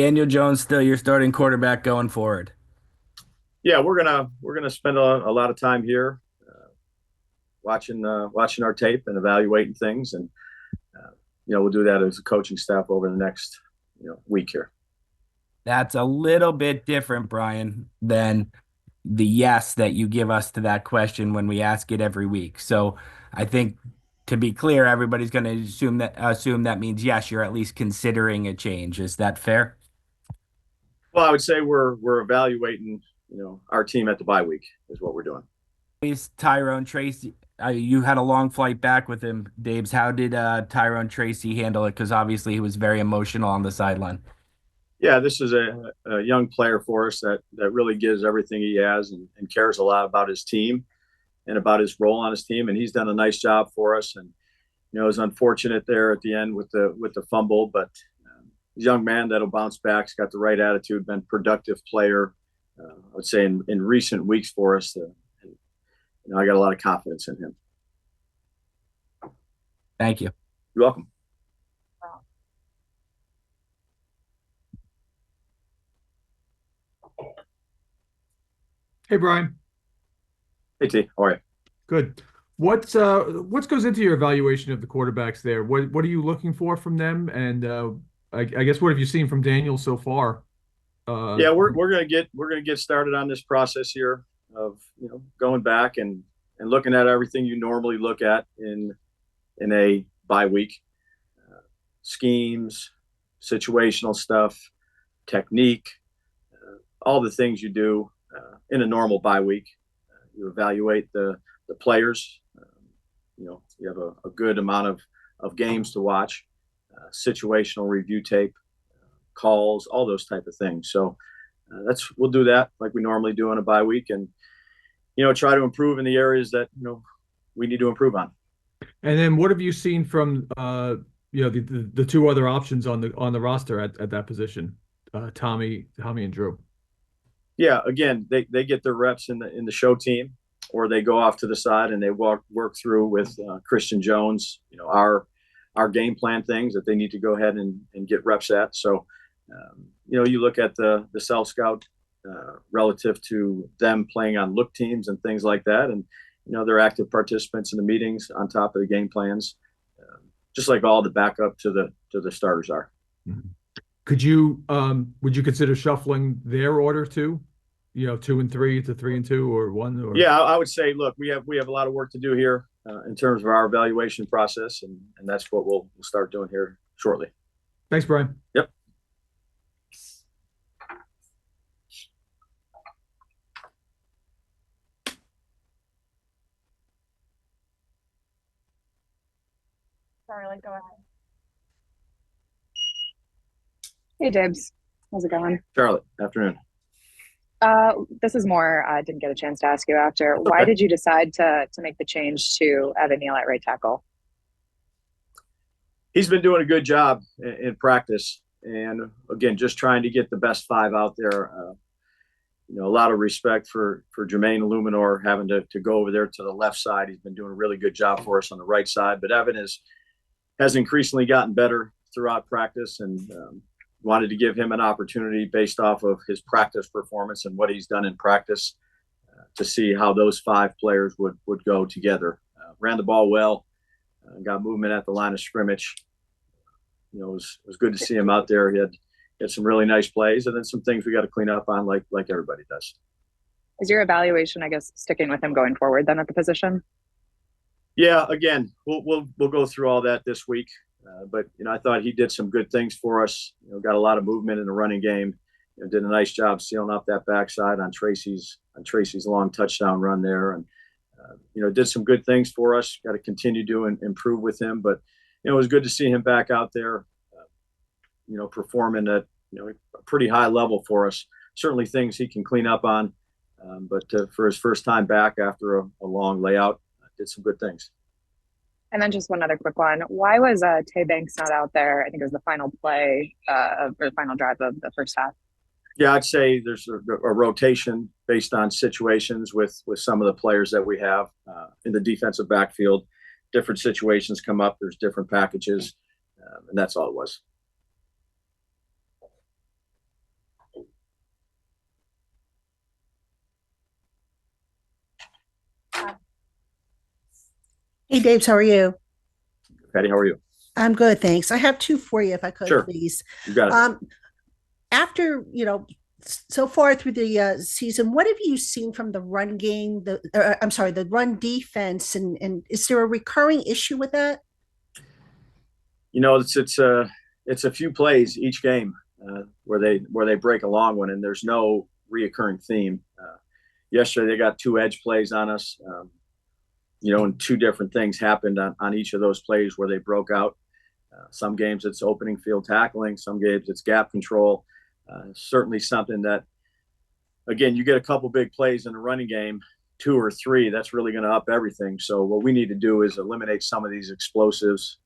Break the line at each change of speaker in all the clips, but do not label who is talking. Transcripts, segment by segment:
Daniel Jones still your starting quarterback going forward.
Yeah, we're gonna spend a lot of time here watching our tape and evaluating things, and we'll do that as a coaching staff over the next week here.
That's a little bit different, Brian, than the yes that you give us to that question when we ask it every week. So I think to be clear, everybody's going to assume that means yes, you're at least considering a change. Is that fair?
Well, I would say we're evaluating our team at the bye week is what we're doing.
Is Tyrone Tracy, you had a long flight back with him, Dabes. How did Tyrone Tracy handle it? Because obviously he was very emotional on the sideline.
Yeah, this is a young player for us that really gives everything he has and cares a lot about his team and about his role on his team, and he's done a nice job for us. And it was unfortunate there at the end with the fumble, but young man that'll bounce back. He's got the right attitude, been productive player. I would say in recent weeks for us. I got a lot of confidence in him.
Thank you.
You're welcome.
Hey, Brian.
Hey T, how are you?
Good. What goes into your evaluation of the quarterbacks there? What are you looking for from them? And I guess what have you seen from Daniel so far?
Yeah, we're gonna get started on this process here of going back and looking at everything you normally look at in a bye week, schemes, situational stuff, technique, all the things you do in a normal bye week. You evaluate the players. You have a good amount of games to watch, situational review tape, calls, all those type of things. So we'll do that like we normally do on a bye week, and try to improve in the areas that we need to improve on.
And then what have you seen from the two other options on the roster at that position, Tommy and Drew?
Yeah, again, they get their reps in the show team, or they go off to the side and they work through with Christian Jones. Our game plan things that they need to go ahead and get reps at. So you look at the self scout relative to them playing on look teams and things like that, and they're active participants in the meetings on top of the game plans, just like all the backup to the starters are.
Would you consider shuffling their order too? 2 and 3 to 3 and 2, or one, or
Yeah, I would say, look, we have a lot of work to do here in terms of our evaluation process, and that's what we'll start doing here shortly.
Thanks, Brian.
Yep.
Charlotte, go ahead. Hey, Dibs. How's it going?
Charlotte, afternoon.
This is more I didn't get a chance to ask you after. Why
Okay.
did you decide to make the change to Evan Neal at right tackle?
He's been doing a good job in practice, and again, just trying to get the best five out there. A lot of respect for Jermaine Illuminor having to go over there to the left side. He's been doing a really good job for us on the right side, but Evan has increasingly gotten better throughout practice, and wanted to give him an opportunity based off of his practice performance and what he's done in practice to see how those five players would go together. Ran the ball well, got movement at the line of scrimmage. It was good to see him out there. He had some really nice plays, and then some things we got to clean up on, like everybody does.
Is your evaluation, I guess, sticking with him going forward then at the position?
Yeah, again, we'll go through all that this week. But I thought he did some good things for us. Got a lot of movement in the running game. Did a nice job sealing up that backside on Tracy's long touchdown run there, and did some good things for us. Got to continue to improve with him, but it was good to see him back out there, performing at a pretty high level for us. Certainly things he can clean up on, but for his first time back after a long layout, did some good things.
And then just one other quick one. Why was Tay Banks not out there? I think it was the final play or the final drive of the first half.
Yeah, I'd say there's a rotation based on situations with some of the players that we have in the defensive backfield. Different situations come up. There's different packages, and that's all it was.
Hey, Dave, how are you?
Patty, how are you?
I'm good, thanks. I have two for you, if I could,
Sure,
please.
you got it.
After, so far through the season, what have you seen from the run game, I'm sorry, the run defense, and is there a recurring issue with that?
It's a few plays each game where they break a long one, and there's no reoccurring theme. Yesterday they got two edge plays on us, and two different things happened on each of those plays where they broke out. Some games it's opening field tackling, some games it's gap control. Certainly something that, again, you get a couple big plays in a running game, two or three, that's really going to up everything. So what we need to do is eliminate some of these explosives,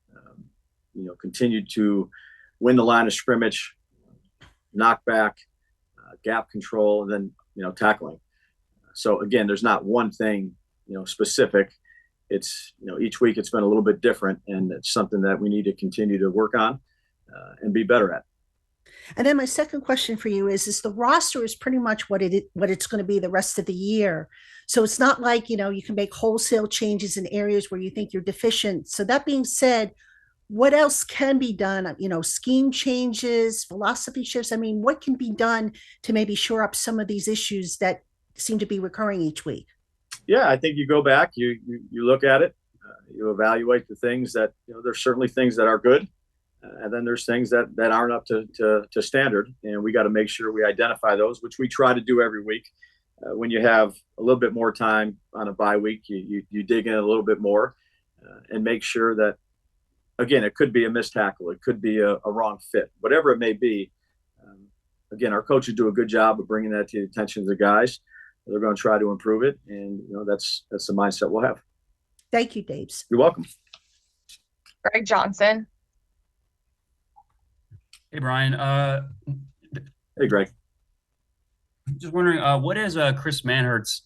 continue to win the line of scrimmage, knock back, gap control, and then, tackling. So again, there's not one thing, specific. It's, each week it's been a little bit different, and it's something that we need to continue to work on and be better at.
And then my second question for you is the roster is pretty much what it's going to be the rest of the year. So it's not like, you can make wholesale changes in areas where you think you're deficient. So that being said, what else can be done? Scheme changes, philosophy shifts. I mean, what can be done to maybe shore up some of these issues that seem to be recurring each week?
Yeah, I think you go back, you look at it, you evaluate the things that, there's certainly things that are good. And then there's things that aren't up to standard, and we got to make sure we identify those, which we try to do every week. When you have a little bit more time on a bye week, you dig in a little bit more and make sure that, again, it could be a missed tackle, it could be a wrong fit, whatever it may be. Again, our coaches do a good job of bringing that to the attention of the guys. They're going to try to improve it, and that's the mindset we'll have.
Thank you, Daves.
You're welcome.
Greg Johnson.
Hey, Brian.
Hey, Greg.
Just wondering, what has Chris Manhertz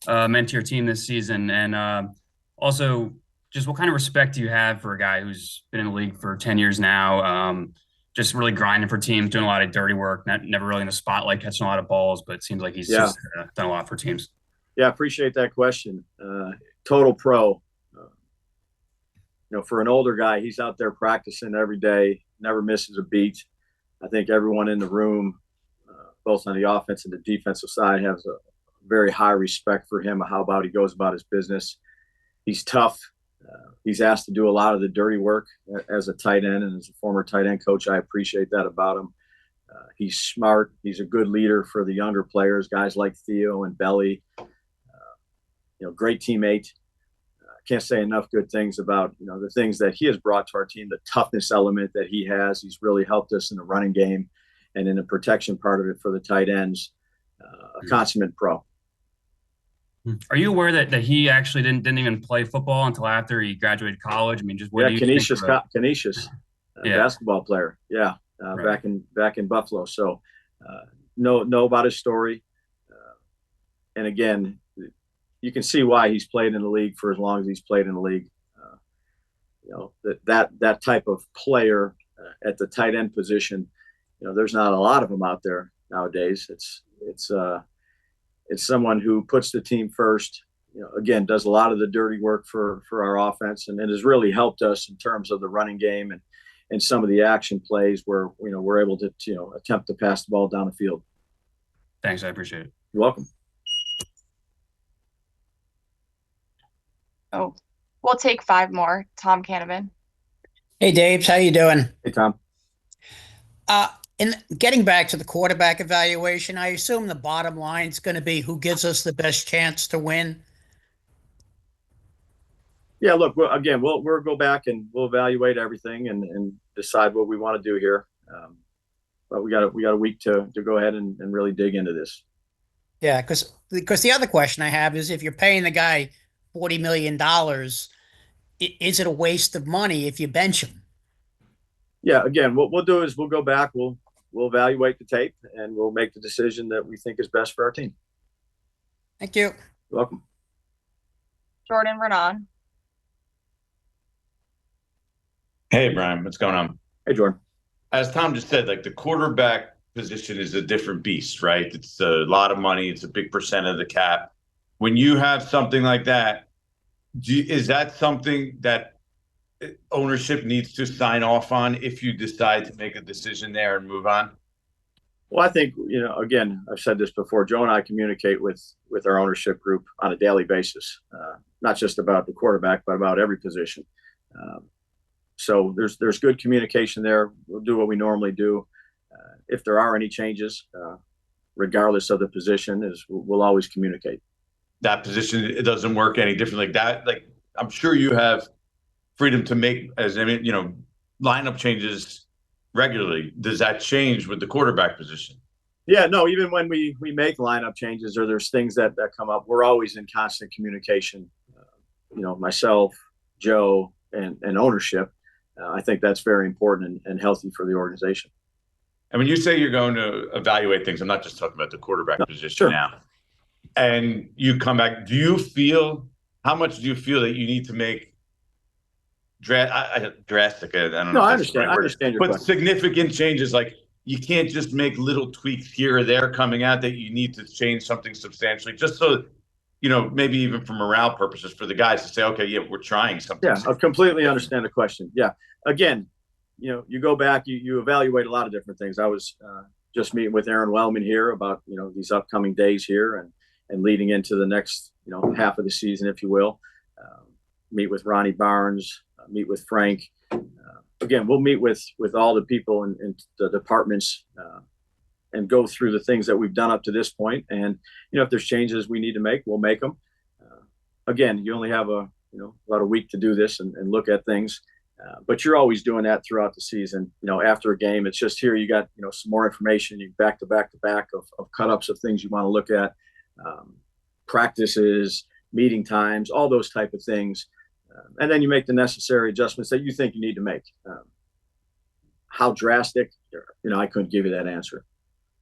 meant to your team this season? And also, just what kind of respect do you have for a guy who's been in the league for 10 years now, just really grinding for teams, doing a lot of dirty work, never really in the spotlight, catching a lot of balls, but it seems like he's just done a lot for teams.
Yeah, I appreciate that question. Total pro. For an older guy, he's out there practicing every day, never misses a beat. I think everyone in the room, both on the offense and the defensive side, has a very high respect for him, how about he goes about his business. He's tough. He's asked to do a lot of the dirty work as a tight end, and as a former tight end coach, I appreciate that about him. He's smart. He's a good leader for the younger players, guys like Theo and Belly. Great teammate. Can't say enough good things about the things that he has brought to our team, the toughness element that he has. He's really helped us in the running game and in the protection part of it for the tight ends. A consummate pro.
Are you aware that he actually didn't even play football until after he graduated college? I mean, just what do you
Canisius, basketball player. Yeah,
Right.
back in Buffalo. So know about his story. And again, you can see why he's played in the league for as long as he's played in the league. That type of player at the tight end position, there's not a lot of them out there nowadays. It's someone who puts the team first. Again, does a lot of the dirty work for our offense, and it has really helped us in terms of the running game and some of the action plays where we're able to attempt to pass the ball down the field.
Thanks, I appreciate it.
You're welcome.
Oh, we'll take 5 more. Tom Canavan.
Hey, Daves, how you doing?
Hey, Tom.
In getting back to the quarterback evaluation, I assume the bottom line is going to be who gives us the best chance to win.
Yeah, look, we'll go back and we'll evaluate everything and decide what we want to do here. But we got a week to go ahead and really dig into this.
Yeah, because the other question I have is if you're paying the guy $40 million, is it a waste of money if you bench him?
Yeah, again, what we'll do is we'll go back, we'll evaluate the tape, and we'll make the decision that we think is best for our team.
Thank you.
You're welcome.
Jordan Renan.
Hey, Brian, what's going on?
Hey, Jordan.
As Tom just said, like the quarterback position is a different beast, right? It's a lot of money. It's a big percent of the cap. When you have something like that, Is that something that ownership needs to sign off on if you decide to make a decision there and move on?
Well, I think, again, I've said this before. Joe and I communicate with our ownership group on a daily basis, not just about the quarterback, but about every position. So there's good communication there. We'll do what we normally do. If there are any changes, regardless of the position, we'll always communicate.
That position, it doesn't work any different like that. Like, I'm sure you have freedom to make, lineup changes regularly. Does that change with the quarterback position?
Yeah, no, even when we make lineup changes or there's things that come up, we're always in constant communication. Myself, Joe, and ownership. I think that's very important and healthy for the organization.
And when you say you're going to evaluate things, I'm not just talking about the quarterback position now. And you come back, how much do you feel that you need to make drastic? I don't know.
No, I understand. I understand your
but
question.
Significant changes, like you can't just make little tweaks here or there coming out, that you need to change something substantially, just so, maybe even for morale purposes for the guys to say, okay, yeah, we're trying something.
Yeah, I completely understand the question. Yeah. Again, you go back, you evaluate a lot of different things. I was just meeting with Aaron Wellman here about, these upcoming days here and leading into the next, half of the season, if you will. Meet with Ronnie Barnes, meet with Frank. Again, we'll meet with all the people in the departments and go through the things that we've done up to this point. And, if there's changes we need to make, we'll make them. Again, you only have about a week to do this and look at things. But you're always doing that throughout the season. After a game, it's just here you got, some more information, you back to back of cut-ups of things you want to look at, practices, meeting times, all those type of things. And then you make the necessary adjustments that you think you need to make. How drastic, I couldn't give you that answer.